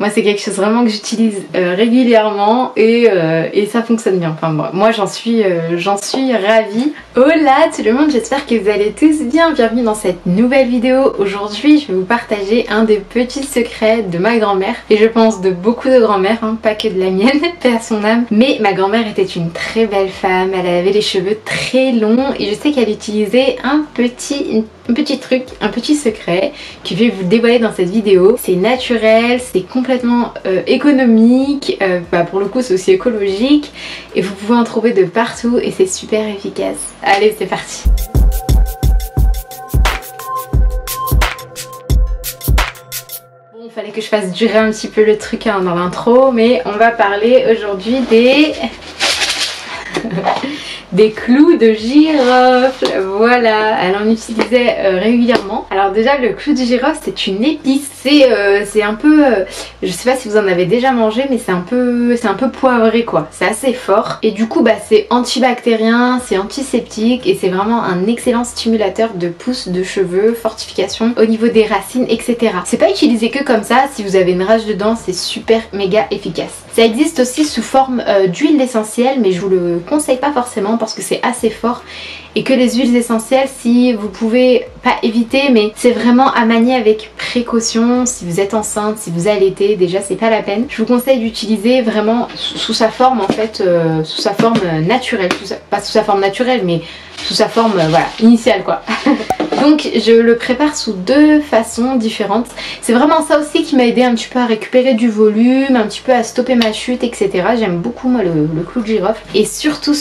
Moi c'est quelque chose vraiment que j'utilise régulièrement et ça fonctionne bien. Enfin bon, moi j'en suis ravie. Hola tout le monde, j'espère que vous allez tous bien. Bienvenue dans cette nouvelle vidéo. Aujourd'hui je vais vous partager un des petits secrets de ma grand-mère et je pense de beaucoup de grand-mères, hein, pas que de la mienne, paix à son âme. Mais ma grand-mère était une très belle femme, elle avait les cheveux très longs et je sais qu'elle utilisait un petit truc, un petit secret que je vais vous dévoiler dans cette vidéo. C'est naturel, c'est complètement économique, pour le coup c'est aussi écologique et vous pouvez en trouver de partout et c'est super efficace. Allez, c'est parti. Bon, fallait que je fasse durer un petit peu le truc hein, dans l'intro, mais on va parler aujourd'hui des clous de girofle. Voilà, elle en utilisait régulièrement. Alors déjà le clou de girofle c'est une épice, c'est un peu, je sais pas si vous en avez déjà mangé, mais c'est un peu poivré quoi, c'est assez fort et du coup c'est antibactérien, c'est antiseptique et c'est vraiment un excellent stimulateur de pousse de cheveux, fortification au niveau des racines, etc. C'est pas utilisé que comme ça, si vous avez une rage de dents c'est super méga efficace. Ça existe aussi sous forme d'huile essentielle, mais je vous le conseille pas forcément parce que c'est assez fort et que les huiles essentielles, si vous pouvez pas éviter, mais c'est vraiment à manier avec précaution. Si vous êtes enceinte, si vous allaitez, déjà c'est pas la peine. Je vous conseille d'utiliser vraiment sous sa forme en fait, sous sa forme naturelle, pas sous sa forme naturelle mais sous sa forme voilà, initiale quoi. Donc je le prépare sous deux façons différentes. C'est vraiment ça aussi qui m'a aidé un petit peu à récupérer du volume, un petit peu à stopper ma chute, etc. J'aime beaucoup moi le clou de girofle. Et surtout,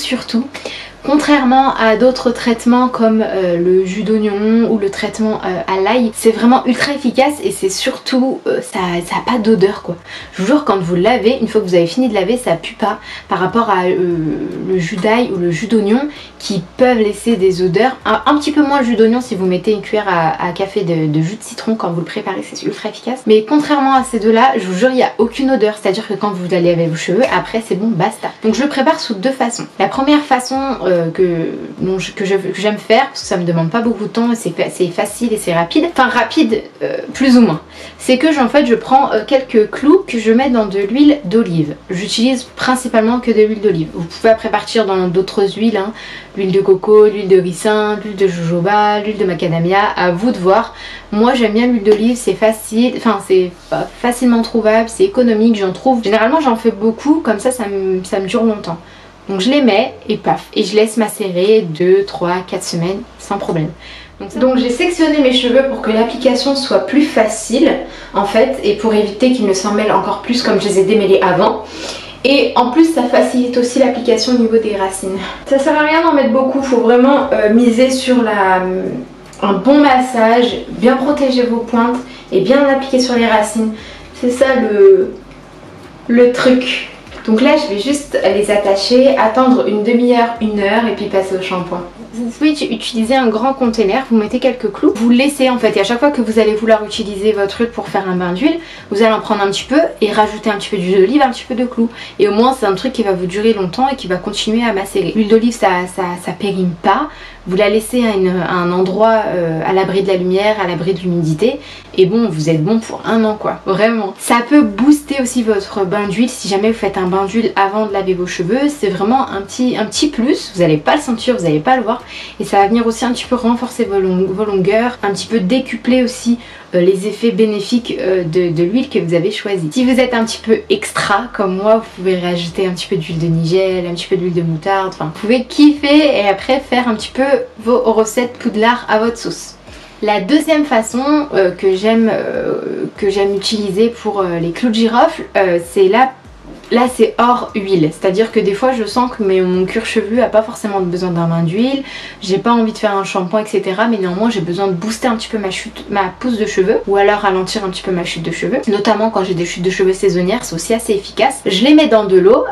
contrairement à d'autres traitements comme le jus d'oignon ou le traitement à l'ail, c'est vraiment ultra efficace et c'est surtout, ça a pas d'odeur quoi. Je vous jure, quand vous lavez, une fois que vous avez fini de laver, ça pue pas par rapport à le jus d'ail ou le jus d'oignon qui peuvent laisser des odeurs. Un petit peu moins le jus d'oignon si vous mettez une cuillère à café de jus de citron quand vous le préparez, c'est ultra efficace. Mais contrairement à ces deux là, je vous jure, il n'y a aucune odeur, c'est à dire que quand vous allez laver vos cheveux, après c'est bon, basta. Donc je le prépare sous deux façons. La première façon que j'aime faire, parce que ça me demande pas beaucoup de temps et c'est facile et c'est rapide, enfin rapide plus ou moins, c'est que en fait je prends quelques clous que je mets dans de l'huile d'olive. J'utilise principalement que de l'huile d'olive. Vous pouvez après partir dans d'autres huiles, hein, l'huile de coco, l'huile de ricin, l'huile de jojoba, l'huile de macadamia, à vous de voir. Moi j'aime bien l'huile d'olive, c'est facile, enfin c'est facilement trouvable, c'est économique, j'en trouve. Généralement j'en fais beaucoup, comme ça me dure longtemps. Donc je les mets et paf, et je laisse macérer 2, 3, 4 semaines sans problème. Donc j'ai sectionné mes cheveux pour que l'application soit plus facile en fait et pour éviter qu'ils ne s'en mêlent encore plus comme je les ai démêlés avant. Et en plus ça facilite aussi l'application au niveau des racines. Ça sert à rien d'en mettre beaucoup, il faut vraiment miser sur un bon massage, bien protéger vos pointes et bien l'appliquer sur les racines. C'est ça le truc. Donc là je vais juste les attacher, attendre une demi-heure, 1 heure et puis passer au shampoing. Vous pouvez utiliser un grand container, vous mettez quelques clous, vous laissez en fait, et à chaque fois que vous allez vouloir utiliser votre huile pour faire un bain d'huile, vous allez en prendre un petit peu et rajouter un petit peu d'huile d'olive, un petit peu de clous. Et au moins c'est un truc qui va vous durer longtemps et qui va continuer à macérer. L'huile d'olive ça périme pas, vous la laissez à un endroit à l'abri de la lumière, à l'abri de l'humidité, et bon, vous êtes bon pour 1 an quoi, vraiment. Ça peut booster aussi votre bain d'huile si jamais vous faites un bain d'huile avant de laver vos cheveux, c'est vraiment un petit plus, vous n'allez pas le sentir, vous n'allez pas le voir, et ça va venir aussi un petit peu renforcer vos longueurs, un petit peu décupler aussi les effets bénéfiques de l'huile que vous avez choisie. Si vous êtes un petit peu extra comme moi, vous pouvez rajouter un petit peu d'huile de nigel, un petit peu d'huile de moutarde, enfin vous pouvez kiffer et après faire un petit peu vos recettes poudlard à votre sauce. La deuxième façon que j'aime utiliser pour les clous de girofle, c'est là c'est hors huile, c'est-à-dire que des fois je sens que mon cuir chevelu a pas forcément besoin d'un bain d'huile, j'ai pas envie de faire un shampoing etc, mais néanmoins j'ai besoin de booster un petit peu ma pousse de cheveux ou alors ralentir un petit peu ma chute de cheveux, notamment quand j'ai des chutes de cheveux saisonnières, c'est aussi assez efficace. Je les mets dans de l'eau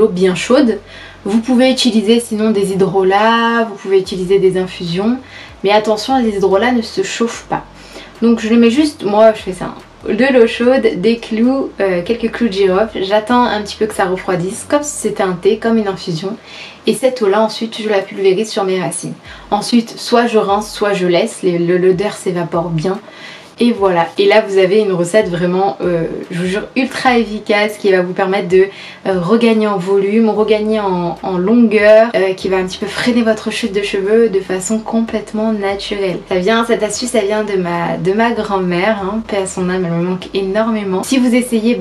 bien chaude. Vous pouvez utiliser sinon des hydrolats, vous pouvez utiliser des infusions, mais attention, les hydrolats ne se chauffent pas. Donc je les mets juste, moi je fais ça, de l'eau chaude, des clous, quelques clous de girofle, j'attends un petit peu que ça refroidisse comme si c'était un thé, comme une infusion, et cette eau là ensuite je la pulvérise sur mes racines. Ensuite soit je rince, soit je laisse, l'odeur s'évapore bien Et voilà, et là vous avez une recette vraiment, je vous jure, ultra efficace qui va vous permettre de regagner en volume, regagner en longueur, qui va un petit peu freiner votre chute de cheveux de façon complètement naturelle. Cette astuce, ça vient de ma grand-mère, hein, paix à son âme, elle me manque énormément. Si vous essayez,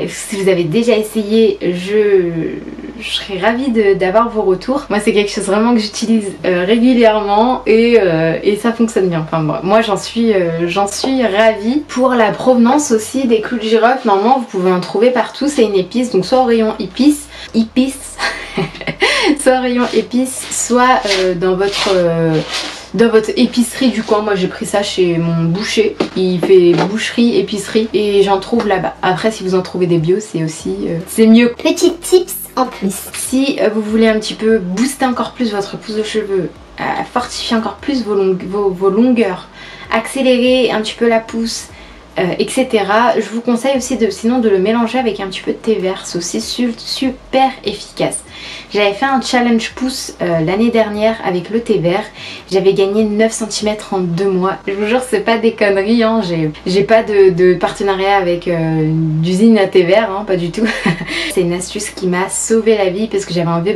si vous avez déjà essayé, je serais ravie d'avoir vos retours. Moi c'est quelque chose vraiment que j'utilise régulièrement et ça fonctionne bien. Enfin bon, moi j'en suis ravie. Pour la provenance aussi des clous de girofle, normalement vous pouvez en trouver partout, c'est une épice, donc soit au rayon épices soit au rayon épices, soit dans votre épicerie du coin. Moi j'ai pris ça chez mon boucher, il fait boucherie, épicerie et j'en trouve là-bas. Après si vous en trouvez des bio c'est aussi c'est mieux. Petit tips en plus. Si vous voulez un petit peu booster encore plus votre pousse de cheveux, fortifier encore plus vos longueurs, accélérer un petit peu la pousse, etc. Je vous conseille aussi sinon de le mélanger avec un petit peu de thé vert, c'est aussi super efficace. J'avais fait un challenge pouce l'année dernière avec le thé vert, j'avais gagné 9 cm en 2 mois. Je vous jure c'est pas des conneries, hein. J'ai pas de partenariat avec d'usine à thé vert, hein, pas du tout. C'est une astuce qui m'a sauvé la vie parce que j'avais envie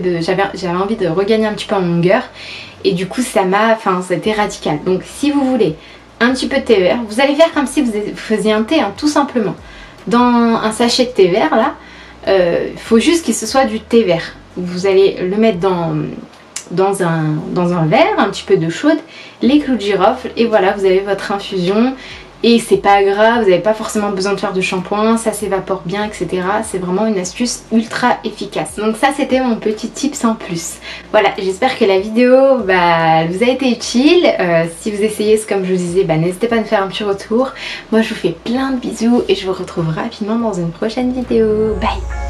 de regagner un petit peu en longueur et du coup c'était radical. Donc si vous voulez un petit peu de thé vert, vous allez faire comme si vous faisiez un thé, hein, tout simplement. Dans un sachet de thé vert là, il faut juste qu'il se soit du thé vert. Vous allez le mettre dans un verre, un petit peu d'eau chaude, les clous de girofle et voilà, vous avez votre infusion. Et c'est pas grave, vous n'avez pas forcément besoin de faire de shampoing, ça s'évapore bien, etc. C'est vraiment une astuce ultra efficace. Donc ça c'était mon petit tips en plus. Voilà, j'espère que la vidéo vous a été utile. Si vous essayez, comme je vous disais, n'hésitez pas à me faire un petit retour. Moi je vous fais plein de bisous et je vous retrouve rapidement dans une prochaine vidéo. Bye!